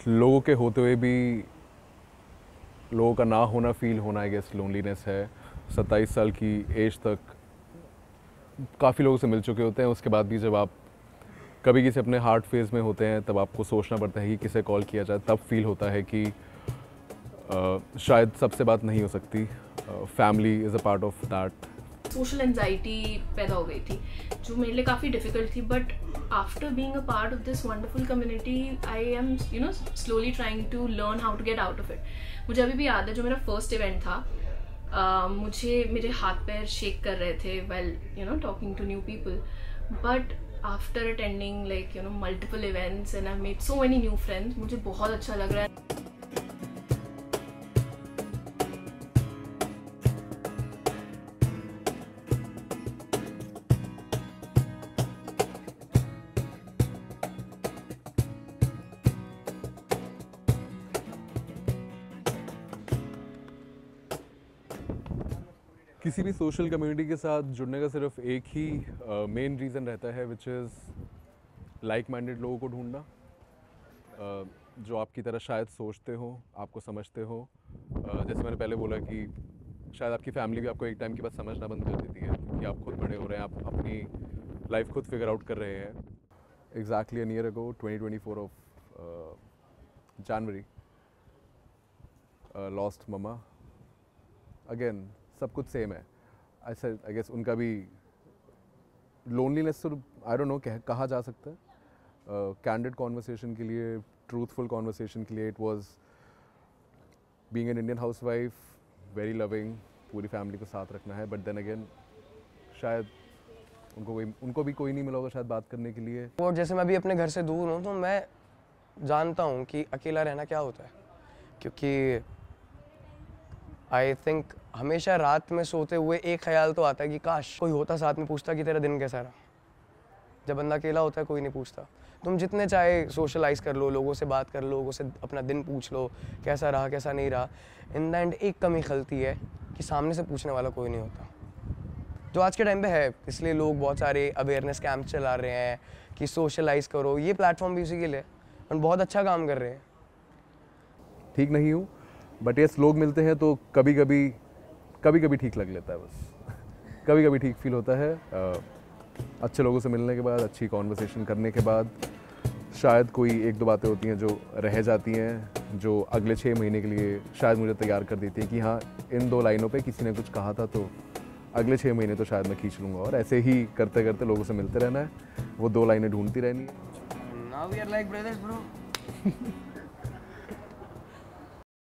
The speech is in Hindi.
लोगों के होते हुए भी लोगों का ना होना फील होना आई गेस लोनलीनेस है। 27 साल की एज तक काफ़ी लोगों से मिल चुके होते हैं, उसके बाद भी जब आप कभी किसी अपने हार्ट फेज़ में होते हैं तब आपको सोचना पड़ता है कि किसे कॉल किया जाए। तब फील होता है कि शायद सबसे बात नहीं हो सकती। Family is a part of that. Social anxiety पैदा हो गई थी जो मेरे लिए काफ़ी डिफ़िकल्ट थी, but after being a part of this wonderful community I am slowly trying to learn how to get out of it. मुझे अभी भी याद है जो मेरा फर्स्ट इवेंट था, मुझे मेरे हाथ पैर शेक कर रहे थे well talking to new people, but after attending multiple events and I made so many new friends, मुझे बहुत अच्छा लग रहा है। किसी भी सोशल कम्युनिटी के साथ जुड़ने का सिर्फ एक ही मेन रीज़न रहता है, विच इज़ लाइक माइंडेड लोगों को ढूंढना, जो आपकी तरह शायद सोचते हो, आपको समझते हो। जैसे मैंने पहले बोला कि शायद आपकी फैमिली भी आपको एक टाइम के बाद समझना बंद कर देती है क्योंकि आप खुद बड़े हो रहे हैं, आप अपनी लाइफ खुद फिगर आउट कर रहे हैं। Exactly an year ago 2024 of January lost mama again. सब कुछ सेम है। आई गेस उनका भी लोनलीनेस तो आई डोंट नो कहा जा सकता है। कैंडिड कॉन्वर्सेशन के लिए, ट्रूथफुल कॉन्वर्सेशन के लिए, it was being an Indian housewife, very loving, पूरी फैमिली को साथ रखना है, बट देन अगेन शायद उनको भी कोई नहीं मिला होगा शायद बात करने के लिए। और जैसे मैं भी अपने घर से दूर हूँ तो मैं जानता हूँ कि अकेला रहना क्या होता है, क्योंकि आई थिंक हमेशा रात में सोते हुए एक ख्याल तो आता है कि काश कोई होता साथ में, पूछता कि तेरा दिन कैसा रहा। जब बंदा अकेला होता है कोई नहीं पूछता। तुम जितने चाहे सोशलाइज कर लो, लोगों से बात कर लो, लोगों से अपना दिन पूछ लो कैसा रहा कैसा नहीं रहा, इन द एंड एक कमी खलती है कि सामने से पूछने वाला कोई नहीं होता, जो आज के टाइम पे है। इसलिए लोग बहुत सारे अवेयरनेस कैंप चला रहे हैं कि सोशलाइज करो, ये प्लेटफॉर्म भी उसी के लिए, और बहुत अच्छा काम कर रहे हैं। ठीक नहीं हूँ बट यस, लोग मिलते हैं तो कभी कभी ठीक लग लेता है बस। कभी कभी ठीक फील होता है। अच्छे लोगों से मिलने के बाद, अच्छी कॉन्वर्सेशन करने के बाद शायद कोई एक दो बातें होती हैं जो रह जाती हैं, जो अगले 6 महीने के लिए शायद मुझे तैयार कर देती हैं कि हाँ, इन 2 लाइनों पे किसी ने कुछ कहा था तो अगले 6 महीने तो शायद मैं खींच लूँगा। और ऐसे ही करते करते लोगों से मिलते रहना है, वो 2 लाइनें ढूंढती रहनी है। Now we are like brothers, bro.